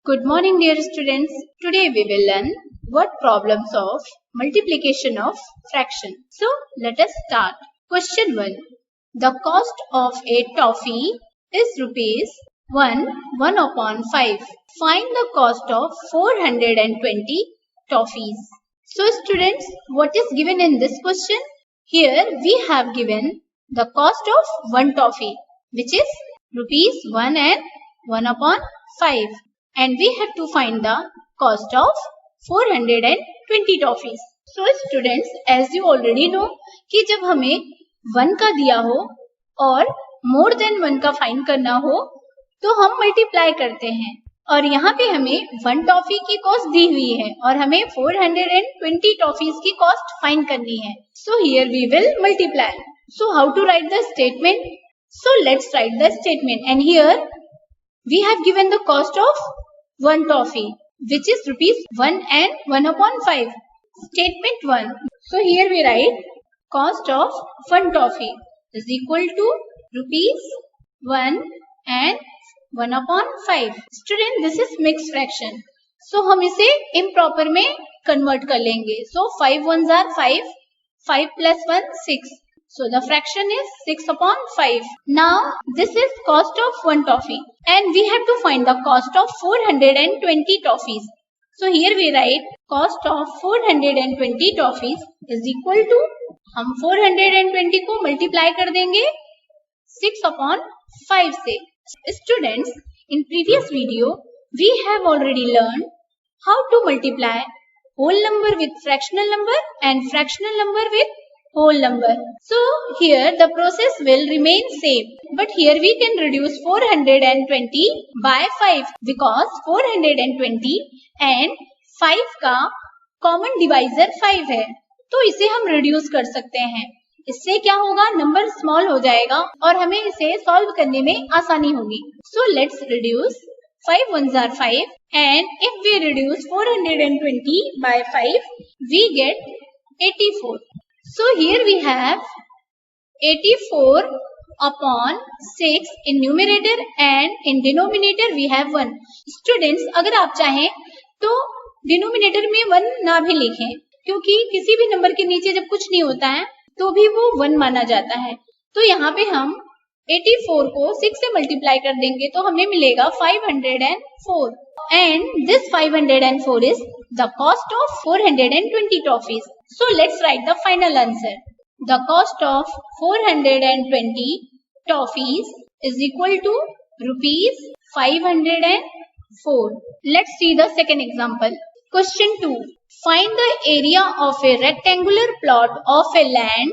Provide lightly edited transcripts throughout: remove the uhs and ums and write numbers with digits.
Good morning, dear students. Today we will learn word problems of multiplication of fraction. So let us start. Question 1. The cost of a toffee is rupees 1 upon 5. Find the cost of 420 toffees. So students, what is given in this question? Here we have given the cost of one toffee, which is rupees 1 and 1 upon 5. And we have to find the cost of 420 toffees. So students, as you already know कि जब हमें 1 का दिया हो और more than 1 का find करना हो तो हम मल्टीप्लाई करते हैं और यहाँ पे हमें 1 टॉफी की कॉस्ट दी हुई है और हमें 420 टॉफीज की कॉस्ट फाइंड करनी है. So here we will multiply. So how to write the statement? So let's write the statement, and here we have given the cost of one toffee, which is rupees 1 and 1 upon 5. Statement 1. So here we write cost of one toffee is equal to rupees 1 and 1 upon 5. Student, this is mixed fraction. So हम इसे improper में convert कर लेंगे. So 5 ones are 5, 5 plus 1 6. So the fraction is 6 upon 5. Now this is cost of one toffee and we have to find the cost of 420 toffees. So here we write cost of 420 toffees is equal to, हम 420 को multiply कर देंगे 6 upon 5 से. Students, in previous video we have already learned how to multiply whole number with fractional number and fractional number with whole number. So here the process will remain same, but here we can reduce 420 by 5 because 420 and 5 का common divisor 5 है, तो इसे हम reduce कर सकते हैं. इससे क्या होगा, नंबर स्मॉल हो जाएगा और हमें इसे सॉल्व करने में आसानी होगी. So let's reduce 5 ones are 5 and if we reduce 420 by 5 we get 84. So here we have 84 upon 6 in numerator and in denominator we have 1. Students, अगर आप चाहें तो denominator में 1 ना भी लिखें क्योंकि किसी भी नंबर के नीचे जब कुछ नहीं होता है तो भी वो 1 माना जाता है. तो यहाँ पे हम 84 को 6 से मल्टीप्लाई कर देंगे तो हमें मिलेगा 504 and this 504 is the cost of 420 toffees. So let's write the final answer. The cost of 420 toffees is equal to rupees 504. Let's see the second example. Question 2. Find the area of a rectangular plot of a land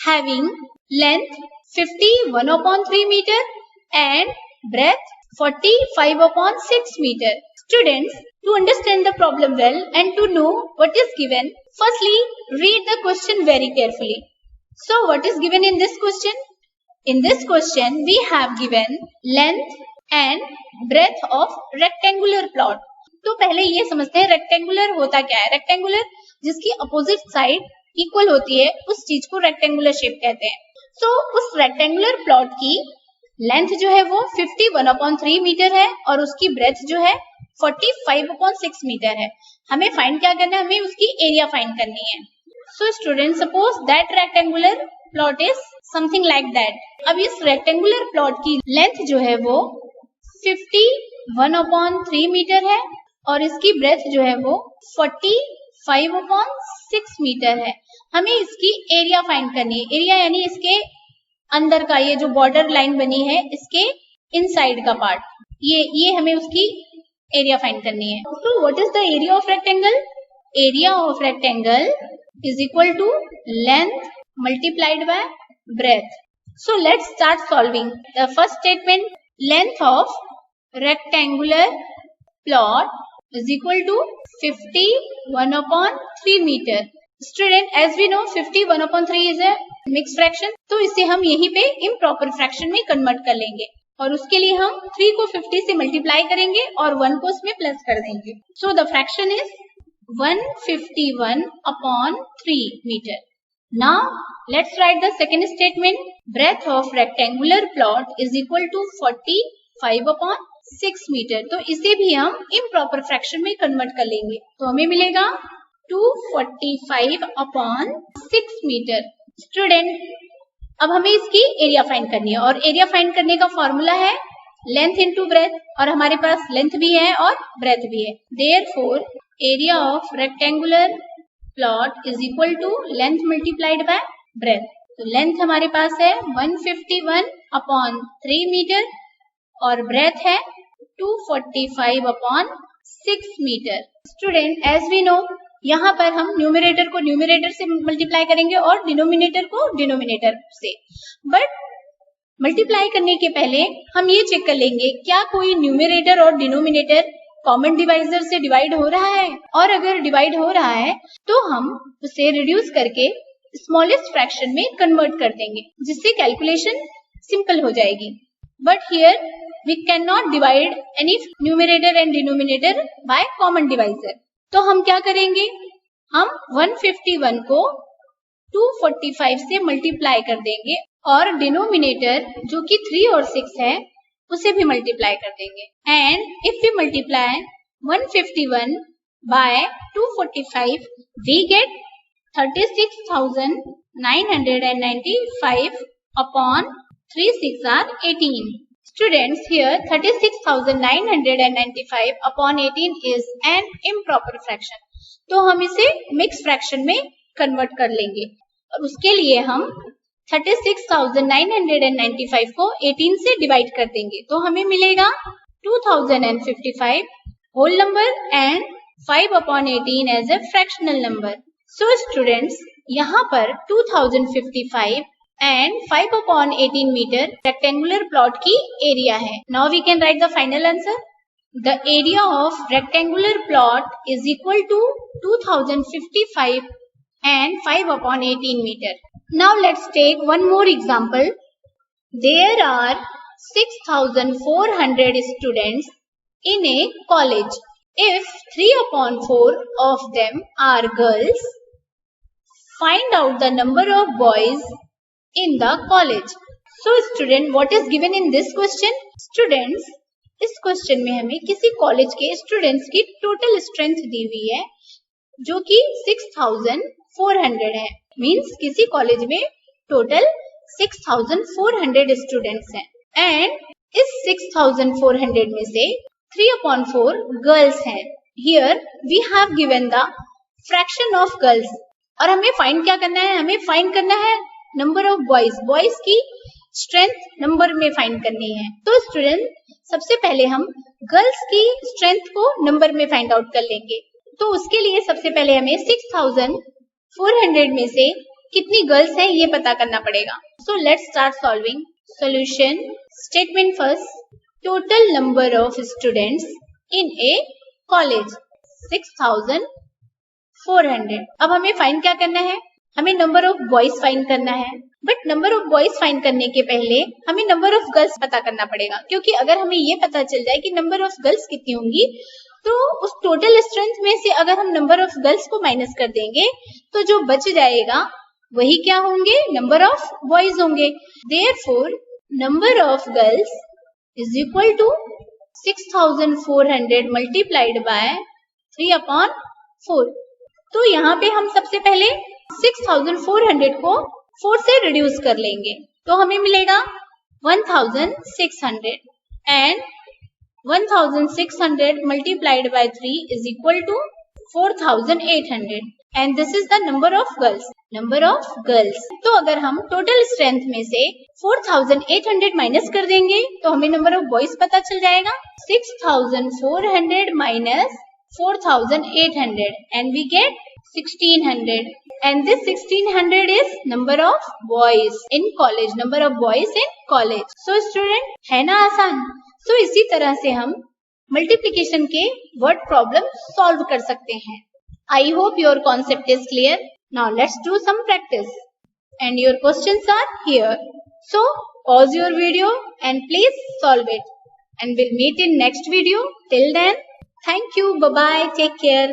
having length 51 upon 3 meter and breadth 45 upon 6 meter. Students, to understand the problem well and to know what is given, firstly read the question very carefully. So what is given in this question? In this question we have given length and breadth of rectangular plot. तो पहले ये समझते हैं rectangular होता क्या है. Rectangular जिसकी opposite side equal होती है उस चीज को रेक्टेंगुलर शेप कहते हैं. तो उस रेक्टेंगुलर प्लॉट की लेंथ जो है वो 51 अपॉन 3 मीटर है और उसकी ब्रेथ जो है 45 अपॉन 6 मीटर है. हमें फाइंड क्या करना है, हमें उसकी एरिया फाइंड करनी है. So student, suppose that rectangular plot is something like that. अब इस रेक्टेंगुलर प्लॉट की लेंथ जो है वो 51 अपॉन 3 मीटर है और इसकी ब्रेथ जो है वो 45 अपॉन 6 मीटर है. हमें इसकी एरिया फाइंड करनी है. एरिया यानी इसके अंदर का ये जो बॉर्डर लाइन बनी है इसके इनसाइड का पार्ट, ये हमें उसकी एरिया फाइंड करनी है. तो what is the area of rectangle? Area of rectangle is equal to length multiplied by breadth. So let's start solving the first statement. Length of rectangular plot is equal to 51 upon 3 meter. Student, as we know 51 upon 3 is a mixed fraction, तो इसे हम यहीं पे improper fraction में convert कर लेंगे और उसके लिए हम 3 को 50 से multiply करेंगे और 1 को उसमें plus कर देंगे. So the fraction is 151 upon 3 meter. Now let's write the second statement. Breadth of rectangular plot is equal to 45 upon 6 metre. तो इसे भी हम इम्प्रॉपर फ्रैक्शन में कन्वर्ट कर लेंगे। तो हमें मिलेगा 245 अपॉन 6 मीटर। स्टूडेंट, अब हमें इसकी एरिया फाइंड करनी है और एरिया फाइंड करने का फॉर्मूला है लेंथ इंटू ब्रेथ, और हमारे पास लेंथ भी है और ब्रेथ भी है। Therefore area of rectangular plot is equal to length multiplied by breadth. तो लेंथ हमारे पास है 151 अपॉन 3 मीटर और ब्रेथ है 245 upon 6 metre. Student, as we know, यहाँ पर हम न्यूमरेटर को न्यूमरेटर से मल्टीप्लाई करेंगे और डिनोमिनेटर को डिनोमिनेटर से। बट मल्टीप्लाई करने के पहले हम ये चेक कर लेंगे क्या कोई न्यूमरेटर और डिनोमिनेटर कॉमन डिवाइजर से डिवाइड हो रहा है, और अगर डिवाइड हो रहा है तो हम उसे रिड्यूस करके स्मॉलेस्ट फ्रैक्शन में कन्वर्ट कर देंगे, जिससे कैलकुलेशन सिंपल हो जाएगी। But here we cannot divide any numerator and denominator by common divisor. तो हम क्या करेंगे, हम 151 को 245 से मल्टीप्लाई कर देंगे और डिनोमिनेटर जो कि 3 और 6 है उसे भी मल्टीप्लाई कर देंगे। And if we multiply 151 by 245 we get 36,995 upon 3 6 are 18. Students, here 36,995 upon 18 is an improper fraction. तो हम इसे मिक्स फ्रैक्शन में कन्वर्ट कर लेंगे और उसके लिए हम 36,995 को 18 से डिवाइड कर देंगे। तो हमें मिलेगा 2055 whole number and 5 upon 18 as a fractional number. So students, यहाँ पर 2055 and 5 upon 18 meter rectangular plot की एरिया है। Now we can write the final answer. The area of rectangular plot is equal to 2055 and 5 upon 18 meter. Now let's take one more example. There are 6,400 students in a college. If 3 upon 4 of them are girls, find out the number of boys in the college. So student, what is given in this question? Students, इस question में हमें किसी college के students की total strength दी हुई है जो कि 6,400 है। मींस किसी कॉलेज में टोटल 6,400 स्टूडेंट्स हैं एंड इस 6,400 में से 3 upon 4 गर्ल्स हैं। Here we have given the fraction of girls और हमें फाइंड क्या करना है? हमें फाइंड करना है नंबर ऑफ बॉयज। बॉयज की स्ट्रेंथ नंबर में फाइंड करनी है। तो स्टूडेंट, सबसे पहले हम गर्ल्स की स्ट्रेंथ को नंबर में फाइंड आउट कर लेंगे। तो उसके लिए सबसे पहले हमें 6,400 में से कितनी गर्ल्स हैं ये पता करना पड़ेगा। सो let's start solving. Solution statement first, total number of students in A college 6,400। अब हमें फाइंड क्या करना है? हमें नंबर ऑफ बॉयज फाइंड करना है। But number of boys find करने के पहले हमें नंबर ऑफ गर्ल्स पता करना पड़ेगा, क्योंकि अगर हमें ये पता चल जाए कि नंबर ऑफ गर्ल्स कितनी होंगी तो उस टोटल स्ट्रेंथ में से अगर हम नंबर ऑफ गर्ल्स को माइनस कर देंगे तो जो बच जाएगा वही क्या होंगे? नंबर ऑफ बॉयज होंगे। Therefore number of girls is equal to 6,400 multiplied by 3 upon 4। तो यहाँ पे हम सबसे पहले 6,400 को 4 से रिड्यूस कर लेंगे तो हमें मिलेगा 1,600 and 1,600 multiplied by 3 is equal to 4,800 and this is the number of girls. Number of girls. तो अगर हम टोटल स्ट्रेंथ में से 4,800 माइनस कर देंगे तो हमें नंबर ऑफ बॉयज पता चल जाएगा। 6,400 minus 4,800 and we get 1,600 and this 1,600 is number of boys in college. Number of boys in college. So student, है ना आसान? So इसी तरह से हम multiplication के word problem solve कर सकते हैं। I hope your concept is clear. Now let's do some practice and your questions are here. So pause your video and please solve it and we'll meet in next video. Till then, thank you. Bye bye. Take care.